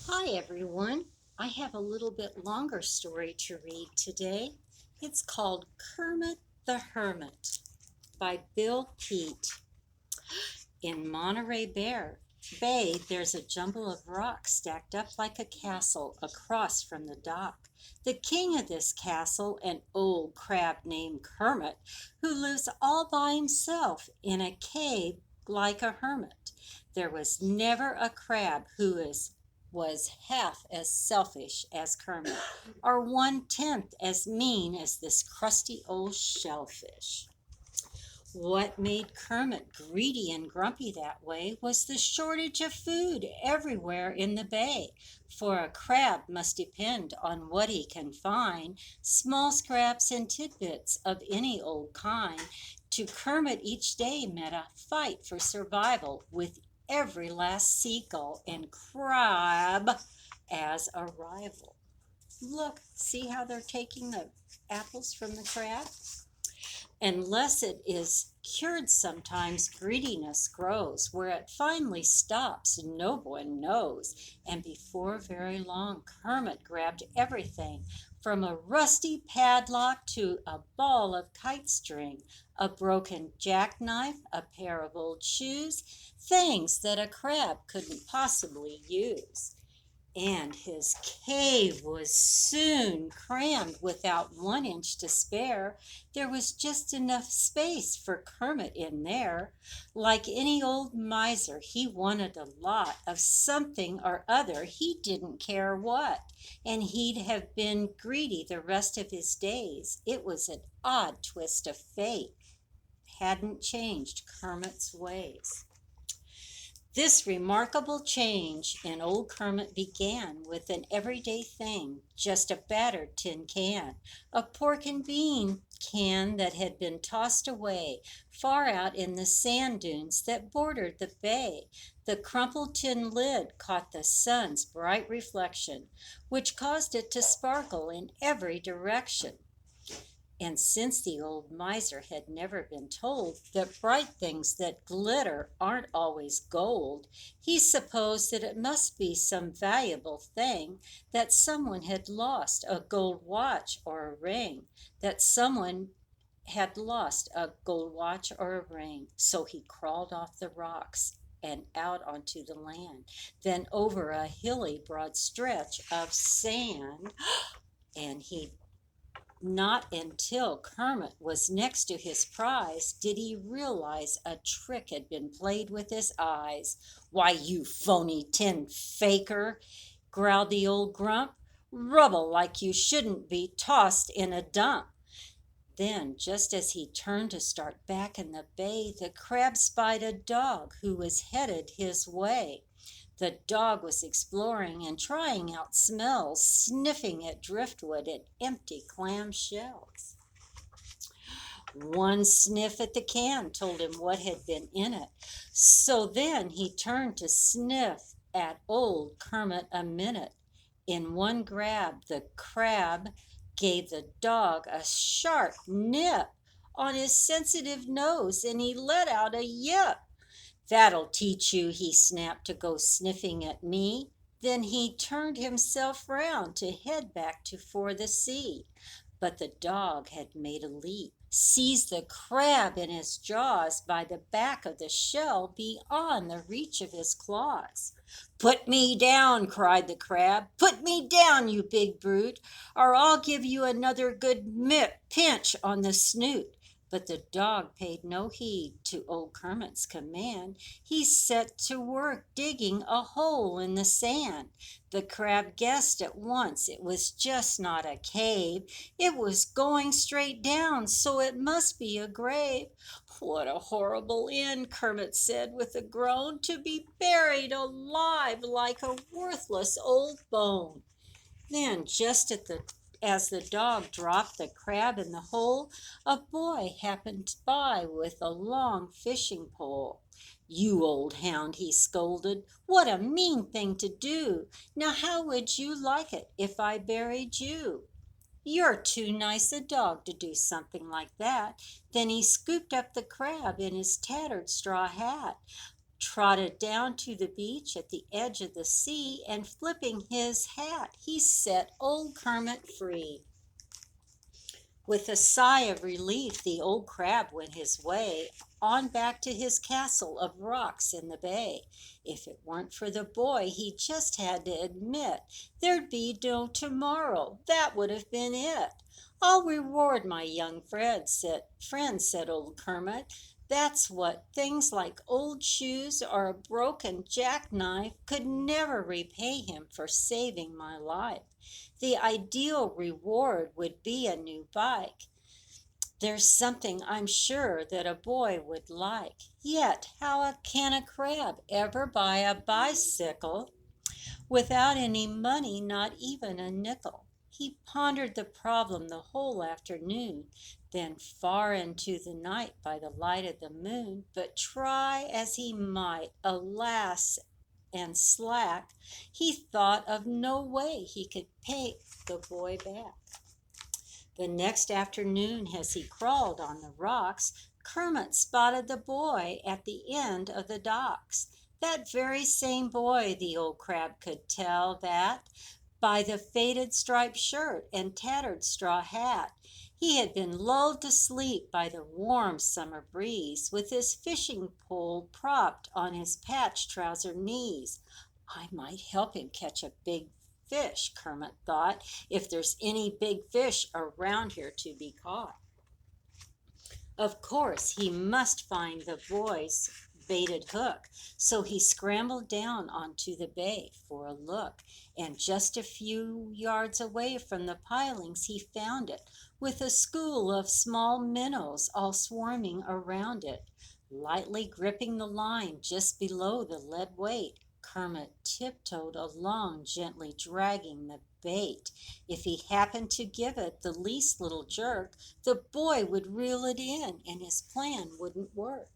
Hi everyone. I have a little bit longer story to read today. It's called Kermit the Hermit by Bill Peet. In Bay, there's a jumble of rocks stacked up like a castle across from the dock. The king of this castle, an old crab named Kermit, who lives all by himself in a cave like a hermit. There was never a crab was half as selfish as Kermit, or 1/10 as mean as this crusty old shellfish. What made Kermit greedy and grumpy that way was the shortage of food everywhere in the bay, for a crab must depend on what he can find, small scraps and tidbits of any old kind. To Kermit each day meant a fight for survival with every last seagull and crab as a rival. Look, see how they're taking the apples from the crab? Unless it is cured sometimes greediness grows. Where it finally stops no one knows. And before very long Kermit grabbed everything from a rusty padlock to a ball of kite string, a broken jackknife, a pair of old shoes, things that a crab couldn't possibly use. And his cave was soon crammed without 1 inch to spare. There was just enough space for Kermit in there. Like any old miser, he wanted a lot of something or other, he didn't care what, and he'd have been greedy the rest of his days. It was an odd twist of fate. Hadn't changed Kermit's ways. This remarkable change in old Kermit began with an everyday thing, just a battered tin can, a pork and bean can that had been tossed away far out in the sand dunes that bordered the bay. The crumpled tin lid caught the sun's bright reflection, which caused it to sparkle in every direction. And since the old miser had never been told that bright things that glitter aren't always gold, he supposed that it must be some valuable thing, that someone had lost a gold watch or a ring, that someone had lost a gold watch or a ring. So he crawled off the rocks and out onto the land, then over a hilly broad stretch of sand, and he not until Kermit was next to his prize did he realize a trick had been played with his eyes. "Why, you phony tin faker," growled the old grump. "Rubble like you shouldn't be tossed in a dump." Then, just as he turned to start back in the bay, the crab spied a dog who was headed his way. The dog was exploring and trying out smells, sniffing at driftwood and empty clam shells. One sniff at the can told him what had been in it. So then he turned to sniff at old Kermit a minute. In one grab, the crab gave the dog a sharp nip on his sensitive nose, and he let out a yip. "That'll teach you," he snapped, "to go sniffing at me." Then he turned himself round to head back for the sea. But the dog had made a leap, seized the crab in his jaws by the back of the shell beyond the reach of his claws. "Put me down," cried the crab. "Put me down, you big brute, or I'll give you another good pinch on the snoot." But the dog paid no heed to old Kermit's command. He set to work digging a hole in the sand. The crab guessed at once it was just not a cave. It was going straight down, so it must be a grave. "What a horrible end," Kermit said with a groan, "to be buried alive like a worthless old bone." Then, as the dog dropped the crab in the hole, a boy happened by with a long fishing pole. "You old hound," he scolded, "what a mean thing to do! Now how would you like it if I buried you?" "You're too nice a dog to do something like that." Then he scooped up the crab in his tattered straw hat, trotted down to the beach at the edge of the sea, and flipping his hat, he set old Kermit free. With a sigh of relief, the old crab went his way, on back to his castle of rocks in the bay. If it weren't for the boy, he just had to admit there'd be no tomorrow. That would have been it. I'll reward my young friend, said old Kermit. That's what things like old shoes or a broken jackknife could never repay him for saving my life. The ideal reward would be a new bike. There's something I'm sure that a boy would like. Yet, how can a crab ever buy a bicycle without any money, not even a nickel? He pondered the problem the whole afternoon, then far into the night by the light of the moon. But try as he might, alas and slack, he thought of no way he could pay the boy back. The next afternoon, as he crawled on the rocks, Kermit spotted the boy at the end of the docks. That very same boy, the old crab could tell that by the faded striped shirt and tattered straw hat. He had been lulled to sleep by the warm summer breeze, with his fishing pole propped on his patched trouser knees. I might help him catch a big fish, Kermit thought, if there's any big fish around here to be caught. Of course, he must find the boy's baited hook, so he scrambled down onto the bay for a look, and just a few yards away from the pilings he found it, with a school of small minnows all swarming around it. Lightly gripping the line just below the lead weight, Kermit tiptoed along, gently dragging the bait. If he happened to give it the least little jerk, the boy would reel it in, and his plan wouldn't work.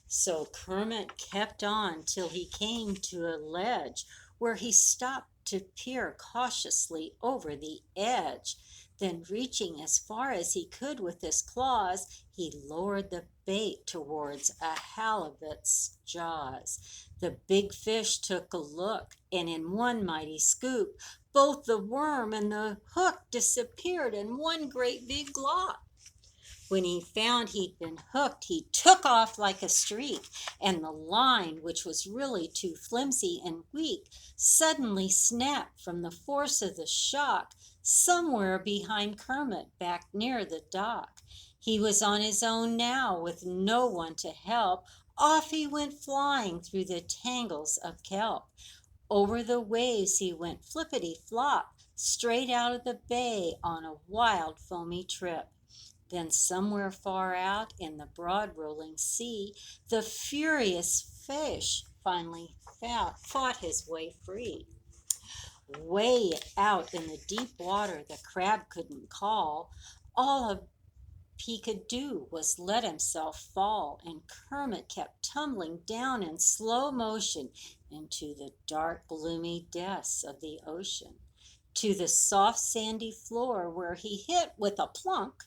So Kermit kept on till he came to a ledge, where he stopped to peer cautiously over the edge. Then, reaching as far as he could with his claws, he lowered the bait towards a halibut's jaws. The big fish took a look, and in one mighty scoop, both the worm and the hook disappeared in one great big glop. When he found he'd been hooked, he took off like a streak, and the line, which was really too flimsy and weak, suddenly snapped from the force of the shock somewhere behind Kermit, back near the dock. He was on his own now, with no one to help. Off he went flying through the tangles of kelp. Over the waves he went flippity-flop, straight out of the bay on a wild foamy trip. Then somewhere far out in the broad rolling sea, the furious fish finally fought his way free. Way out in the deep water the crab couldn't call. All he could do was let himself fall, and Kermit kept tumbling down in slow motion into the dark, gloomy depths of the ocean, to the soft sandy floor, where he hit with a plunk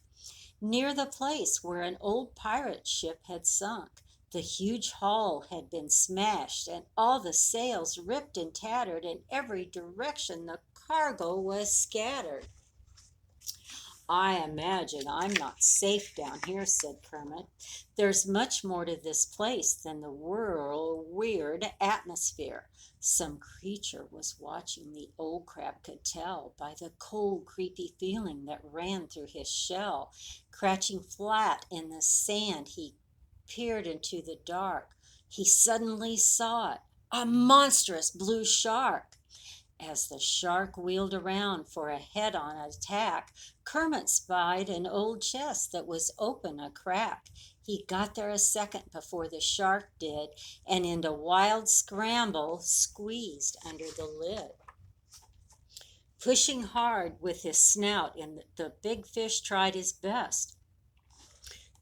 near the place where an old pirate ship had sunk. The huge hull had been smashed, and all the sails ripped and tattered. In every direction the cargo was scattered. I imagine I'm not safe down here, said Kermit. There's much more to this place than the weird atmosphere. Some creature was watching, the old crab could tell by the cold, creepy feeling that ran through his shell. Crouching flat in the sand, he peered into the dark. He suddenly saw it, a monstrous blue shark. As the shark wheeled around for a head-on attack, Kermit spied an old chest that was open a crack. He got there a second before the shark did, and in a wild scramble squeezed under the lid. Pushing hard with his snout, and the big fish tried his best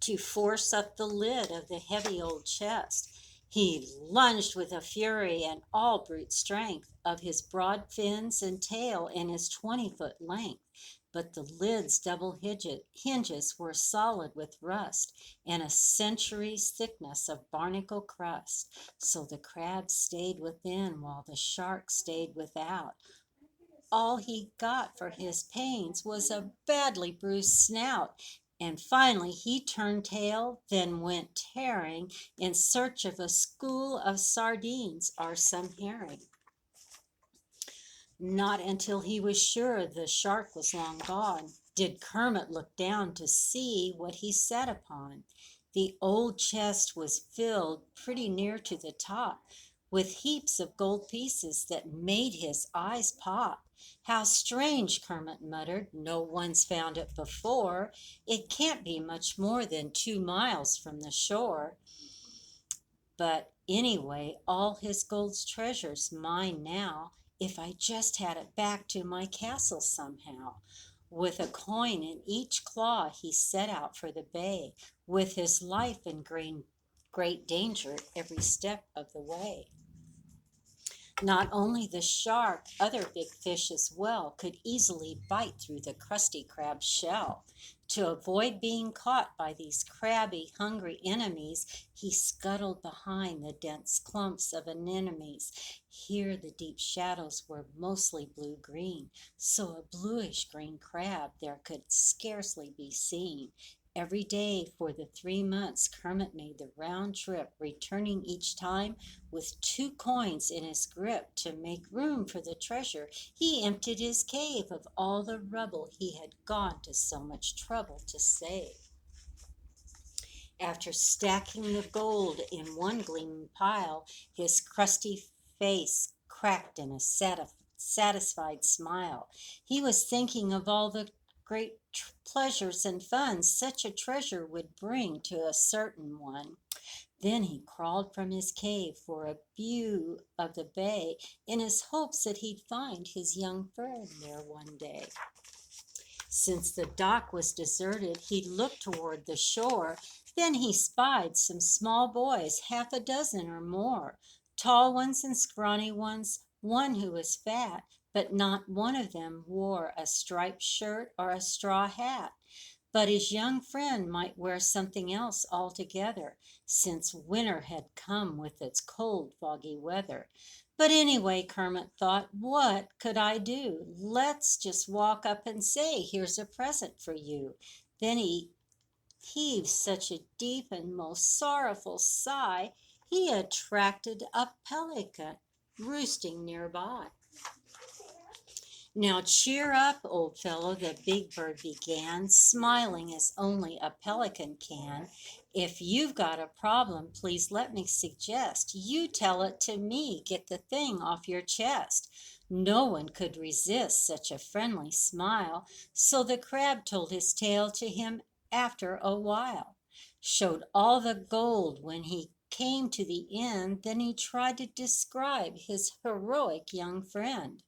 to force up the lid of the heavy old chest. He lunged with a fury and all brute strength of his broad fins and tail and his 20-foot length. but the lid's double hinges were solid with rust and a century's thickness of barnacle crust. So the crab stayed within while the shark stayed without. All he got for his pains was a badly bruised snout, and finally he turned tail, then went tearing in search of a school of sardines or some herring. Not until he was sure the shark was long gone did Kermit look down to see what he sat upon. The old chest was filled pretty near to the top with heaps of gold pieces that made his eyes pop. How strange, Kermit muttered. No one's found it before. It can't be much more than 2 miles from the shore. But anyway, all his gold's treasure's mine now, if I just had it back to my castle somehow. With a coin in each claw, he set out for the bay, with his life in great danger every step of the way. Not only the shark, other big fish as well could easily bite through the crusty crab's shell. To avoid being caught by these crabby, hungry enemies, he scuttled behind the dense clumps of anemones. Here the deep shadows were mostly blue-green, so a bluish-green crab there could scarcely be seen. Every day for the 3 months Kermit made the round trip, returning each time with 2 coins in his grip. To make room for the treasure, he emptied his cave of all the rubble he had gone to so much trouble to save. After stacking the gold in one gleaming pile, his crusty face cracked in a satisfied smile. He was thinking of all the great pleasures and fun such a treasure would bring to a certain one. Then he crawled from his cave for a view of the bay in his hopes that he'd find his young friend there one day. Since the dock was deserted, he looked toward the shore. Then he spied some small boys, 6 or more, tall ones and scrawny ones, one who was fat, but not one of them wore a striped shirt or a straw hat. But his young friend might wear something else altogether, since winter had come with its cold, foggy weather. But anyway, Kermit thought, what could I do? Let's just walk up and say, here's a present for you. Then he heaved such a deep and most sorrowful sigh, he attracted a pelican roosting nearby. Now cheer up, old fellow, the big bird began, smiling as only a pelican can. If you've got a problem, please let me suggest you tell it to me. Get the thing off your chest. No one could resist such a friendly smile, so the crab told his tale to him after a while. Showed all the gold when he came to the end, then he tried to describe his heroic young friend.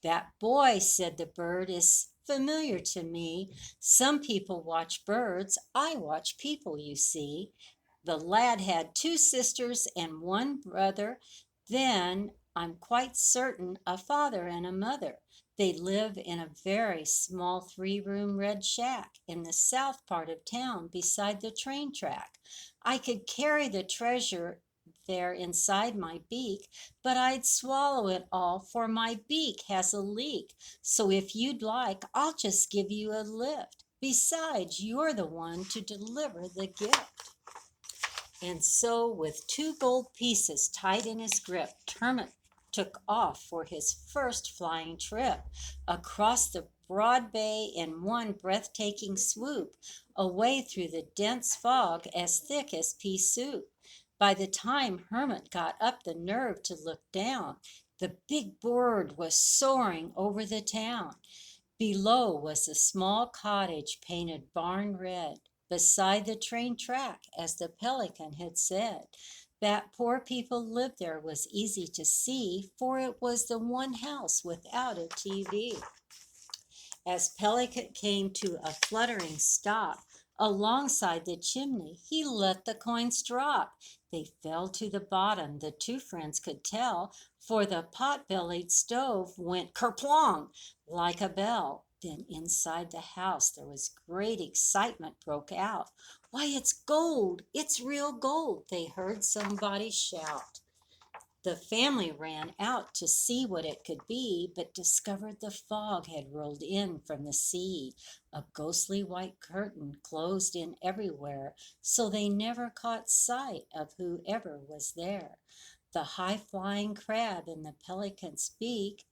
That boy, said the bird, is familiar to me. Some people watch birds. I watch people, you see. The lad had 2 sisters and 1 brother. Then, I'm quite certain, a father and a mother. They live in a very small 3-room red shack in the south part of town beside the train track. I could carry the treasure there inside my beak, but I'd swallow it all, for my beak has a leak. So if you'd like, I'll just give you a lift. Besides, you're the one to deliver the gift. And so, with 2 gold pieces tight in his grip, Kermit took off for his first flying trip across the broad bay in one breathtaking swoop, away through the dense fog as thick as pea soup. By the time Hermit got up the nerve to look down, the big bird was soaring over the town. Below was a small cottage painted barn red, beside the train track, as the pelican had said. That poor people lived there was easy to see, for it was the one house without a TV. As Pelican came to a fluttering stop alongside the chimney, he let the coins drop. They fell to the bottom, the 2 friends could tell, for the pot-bellied stove went kerplong like a bell. Then inside the house there was great excitement broke out. "Why, it's gold! It's real gold!" they heard somebody shout. The family ran out to see what it could be, but discovered the fog had rolled in from the sea. A ghostly white curtain closed in everywhere, so they never caught sight of whoever was there. The high-flying crab in the pelican's beak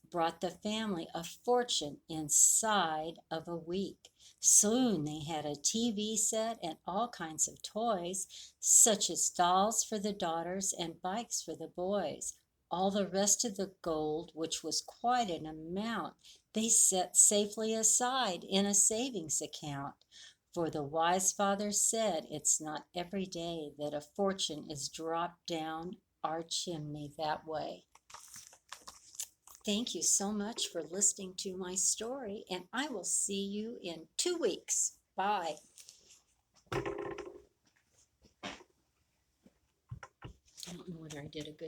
brought the family a fortune inside of a week. Soon they had a TV set and all kinds of toys, such as dolls for the daughters and bikes for the boys. All the rest of the gold, which was quite an amount, they set safely aside in a savings account. For the wise father said it's not every day that a fortune is dropped down our chimney that way. Thank you so much for listening to my story, and I will see you in 2 weeks. Bye. I don't know whether I did a good